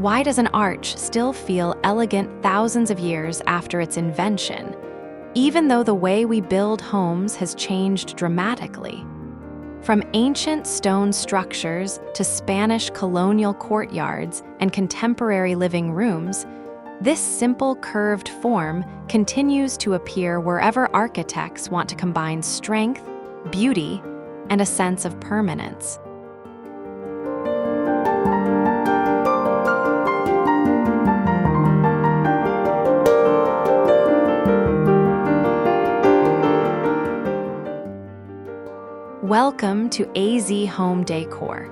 Why does an arch still feel elegant thousands of years after its invention, even though the way we build homes has changed dramatically? From ancient stone structures to Spanish colonial courtyards and contemporary living rooms, this simple curved form continues to appear wherever architects want to combine strength, beauty, and a sense of permanence. Welcome to AZ Home Decor,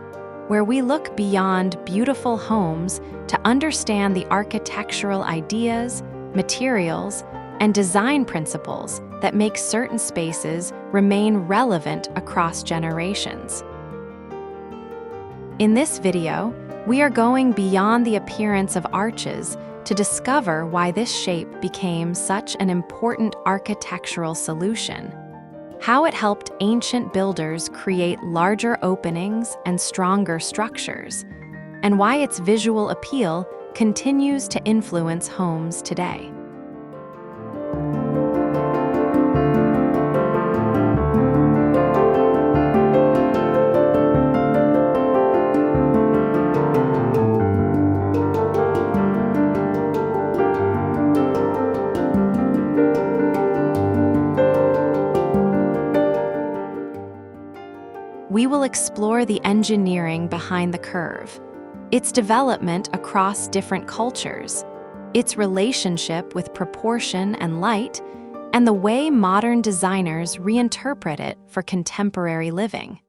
where we look beyond beautiful homes to understand the architectural ideas, materials, and design principles that make certain spaces remain relevant across generations. In this video, we are going beyond the appearance of arches to discover why this shape became such an important architectural solution, how it helped ancient builders create larger openings and stronger structures, and why its visual appeal continues to influence homes today. We will explore the engineering behind the curve, its development across different cultures, its relationship with proportion and light, and the way modern designers reinterpret it for contemporary living.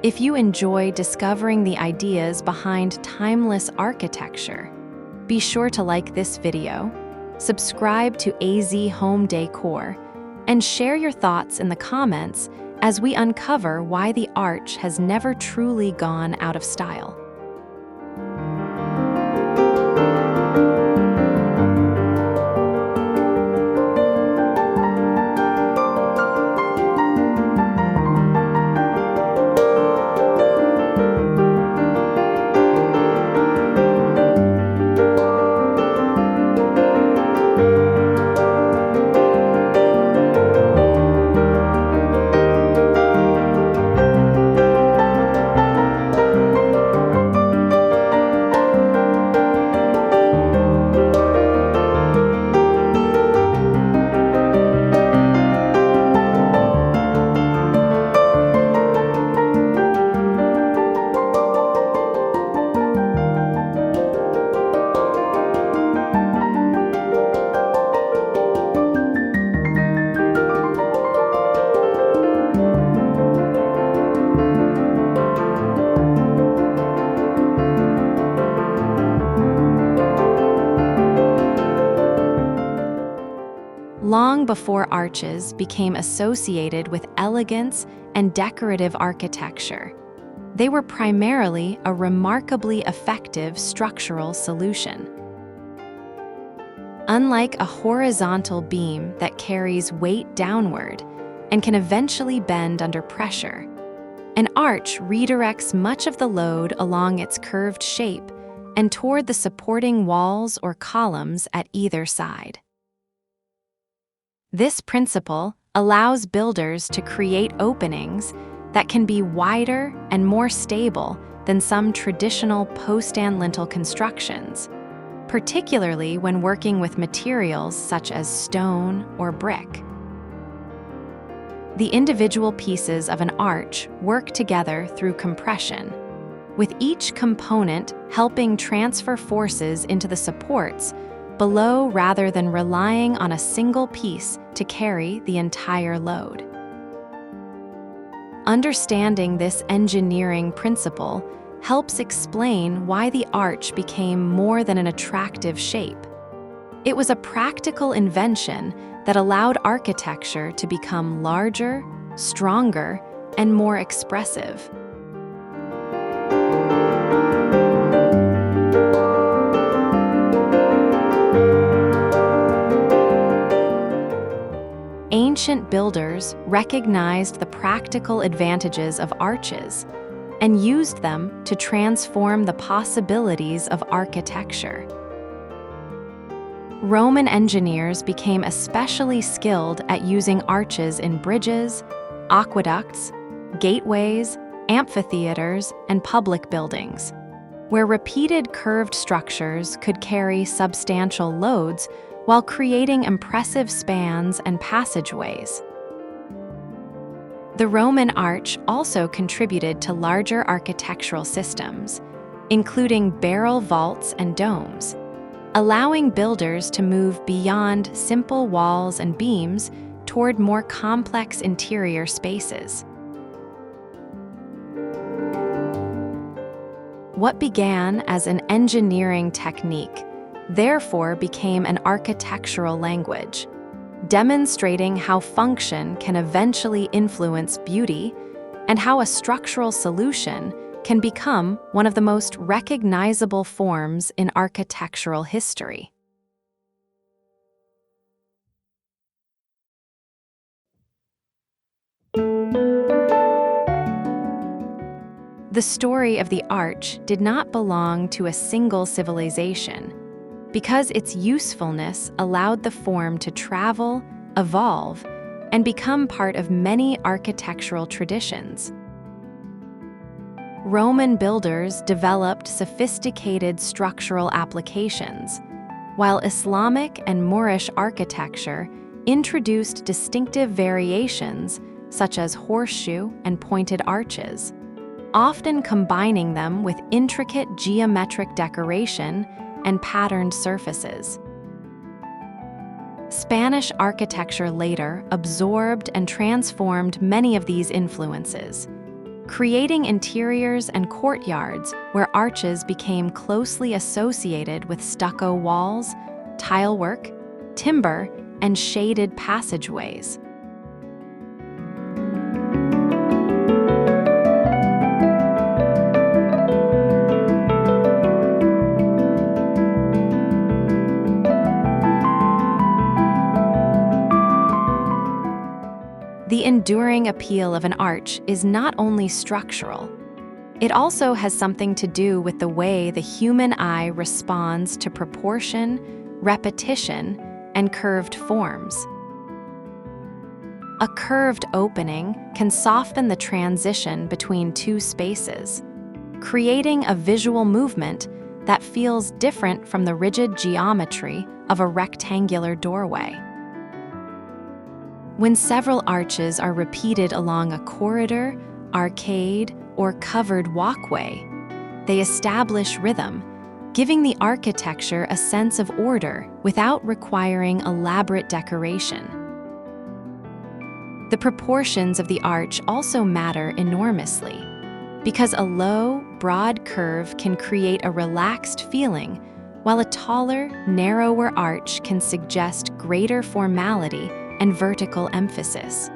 If you enjoy discovering the ideas behind timeless architecture, be sure to like this video, subscribe to AZ Home Decor, and share your thoughts in the comments as we uncover why the arch has never truly gone out of style. Long before arches became associated with elegance and decorative architecture, they were primarily a remarkably effective structural solution. Unlike a horizontal beam that carries weight downward and can eventually bend under pressure, an arch redirects much of the load along its curved shape and toward the supporting walls or columns at either side. This principle allows builders to create openings that can be wider and more stable than some traditional post and lintel constructions, particularly when working with materials such as stone or brick. The individual pieces of an arch work together through compression, with each component helping transfer forces into the supports below rather than relying on a single piece to carry the entire load. Understanding this engineering principle helps explain why the arch became more than an attractive shape. It was a practical invention that allowed architecture to become larger, stronger, and more expressive. Ancient builders recognized the practical advantages of arches and used them to transform the possibilities of architecture. Roman engineers became especially skilled at using arches in bridges, aqueducts, gateways, amphitheaters, and public buildings, where repeated curved structures could carry substantial loads while creating impressive spans and passageways. The Roman arch also contributed to larger architectural systems, including barrel vaults and domes, allowing builders to move beyond simple walls and beams toward more complex interior spaces. What began as an engineering technique therefore became an architectural language, demonstrating how function can eventually influence beauty and how a structural solution can become one of the most recognizable forms in architectural history. The story of the arch did not belong to a single civilization, because its usefulness allowed the form to travel, evolve, and become part of many architectural traditions. Roman builders developed sophisticated structural applications, while Islamic and Moorish architecture introduced distinctive variations such as horseshoe and pointed arches, often combining them with intricate geometric decoration and patterned surfaces. Spanish architecture later absorbed and transformed many of these influences, creating interiors and courtyards where arches became closely associated with stucco walls, tilework, timber, and shaded passageways. The enduring appeal of an arch is not only structural, it also has something to do with the way the human eye responds to proportion, repetition, and curved forms. A curved opening can soften the transition between two spaces, creating a visual movement that feels different from the rigid geometry of a rectangular doorway. When several arches are repeated along a corridor, arcade, or covered walkway, they establish rhythm, giving the architecture a sense of order without requiring elaborate decoration. The proportions of the arch also matter enormously, because a low, broad curve can create a relaxed feeling, while a taller, narrower arch can suggest greater formality and vertical emphasis.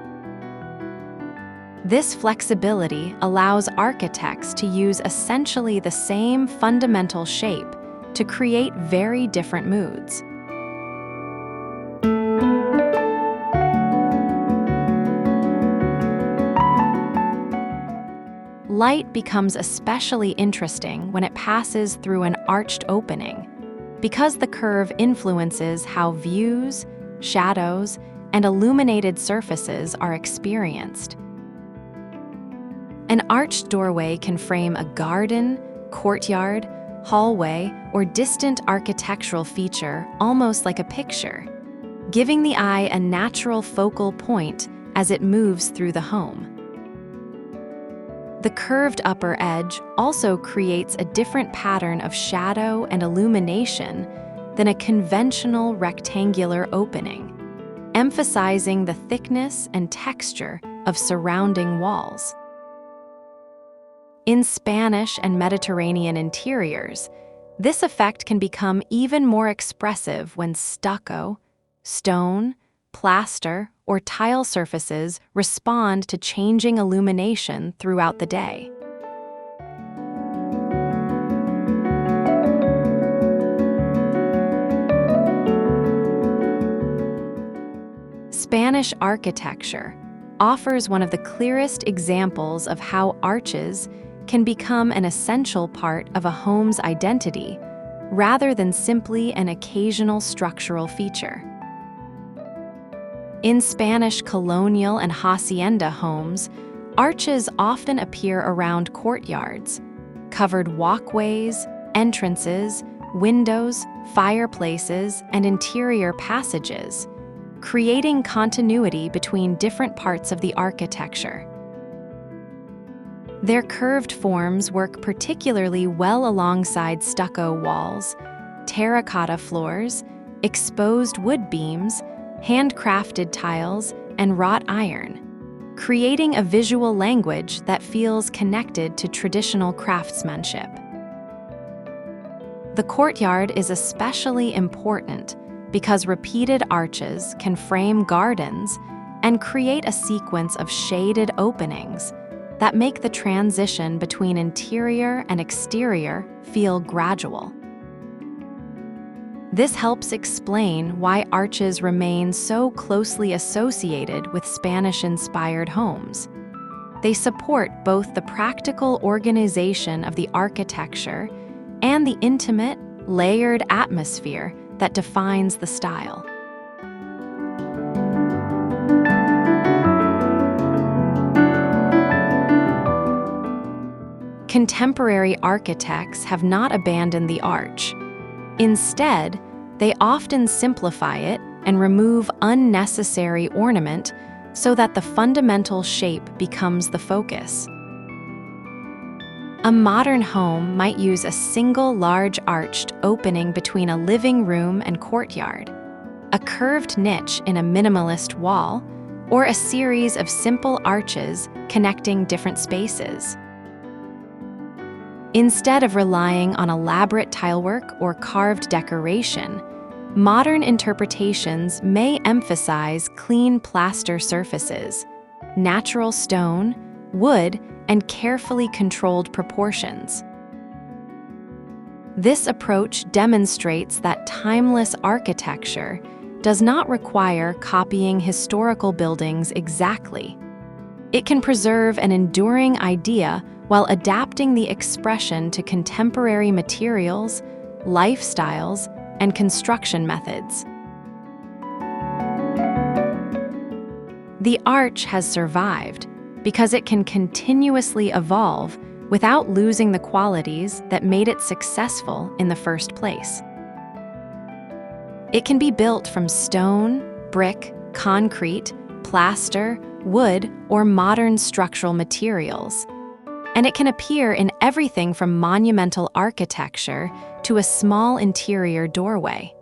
This flexibility allows architects to use essentially the same fundamental shape to create very different moods. Light becomes especially interesting when it passes through an arched opening, because the curve influences how views, shadows, and illuminated surfaces are experienced. An arched doorway can frame a garden, courtyard, hallway, or distant architectural feature almost like a picture, giving the eye a natural focal point as it moves through the home. The curved upper edge also creates a different pattern of shadow and illumination than a conventional rectangular opening, emphasizing the thickness and texture of surrounding walls. In Spanish and Mediterranean interiors, this effect can become even more expressive when stucco, stone, plaster, or tile surfaces respond to changing illumination throughout the day. Spanish architecture offers one of the clearest examples of how arches can become an essential part of a home's identity rather than simply an occasional structural feature. In Spanish Colonial and Hacienda homes, arches often appear around courtyards, covered walkways, entrances, windows, fireplaces, and interior passages, creating continuity between different parts of the architecture. Their curved forms work particularly well alongside stucco walls, terracotta floors, exposed wood beams, handcrafted tiles, and wrought iron, creating a visual language that feels connected to traditional craftsmanship. The courtyard is especially important because repeated arches can frame gardens and create a sequence of shaded openings that make the transition between interior and exterior feel gradual. This helps explain why arches remain so closely associated with Spanish-inspired homes. They support both the practical organization of the architecture and the intimate, layered atmosphere that defines the style. Contemporary architects have not abandoned the arch. Instead, they often simplify it and remove unnecessary ornament so that the fundamental shape becomes the focus. A modern home might use a single large arched opening between a living room and courtyard, a curved niche in a minimalist wall, or a series of simple arches connecting different spaces. Instead of relying on elaborate tilework or carved decoration, modern interpretations may emphasize clean plaster surfaces, natural stone, wood, and carefully controlled proportions. This approach demonstrates that timeless architecture does not require copying historical buildings exactly. It can preserve an enduring idea while adapting the expression to contemporary materials, lifestyles, and construction methods. The arch has survived because it can continuously evolve without losing the qualities that made it successful in the first place. It can be built from stone, brick, concrete, plaster, wood, or modern structural materials, and it can appear in everything from monumental architecture to a small interior doorway.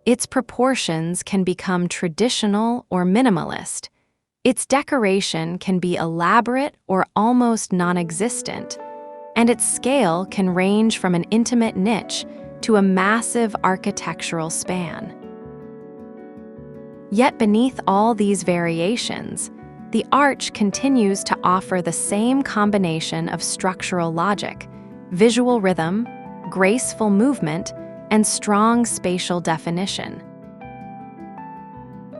Its proportions can become traditional or minimalist. Its decoration can be elaborate or almost non-existent, and its scale can range from an intimate niche to a massive architectural span. Yet beneath all these variations, the arch continues to offer the same combination of structural logic, visual rhythm, graceful movement, and strong spatial definition.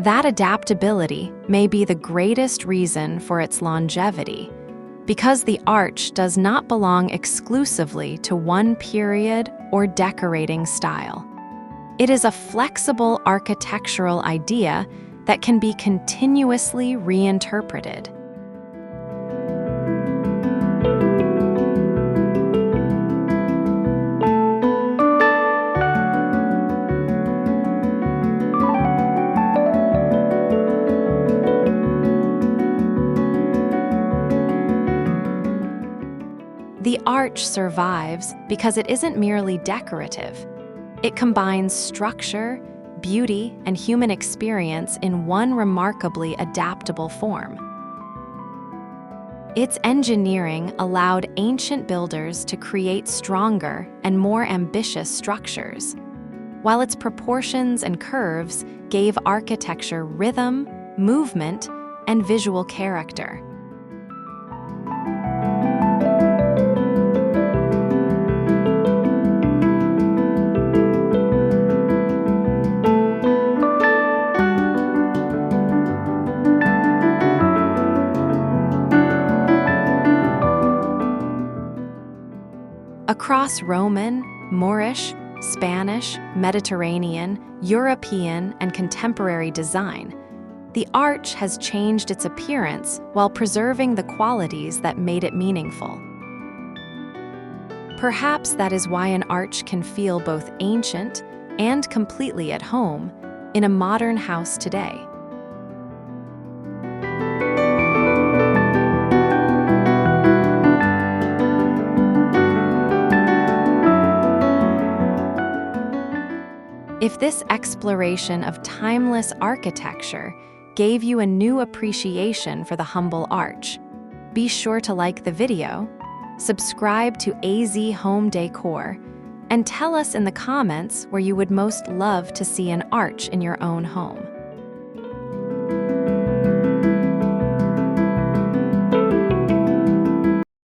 That adaptability may be the greatest reason for its longevity, because the arch does not belong exclusively to one period or decorating style. It is a flexible architectural idea that can be continuously reinterpreted. The arch survives because it isn't merely decorative. It combines structure, beauty, and human experience in one remarkably adaptable form. Its engineering allowed ancient builders to create stronger and more ambitious structures. while its proportions and curves gave architecture rhythm, movement, and visual character. Across Roman, Moorish, Spanish, Mediterranean, European, and contemporary design, the arch has changed its appearance while preserving the qualities that made it meaningful. Perhaps that is why an arch can feel both ancient and completely at home in a modern house today. If this exploration of timeless architecture gave you a new appreciation for the humble arch, be sure to like the video, subscribe to AZ Home Decor, and tell us in the comments where you would most love to see an arch in your own home.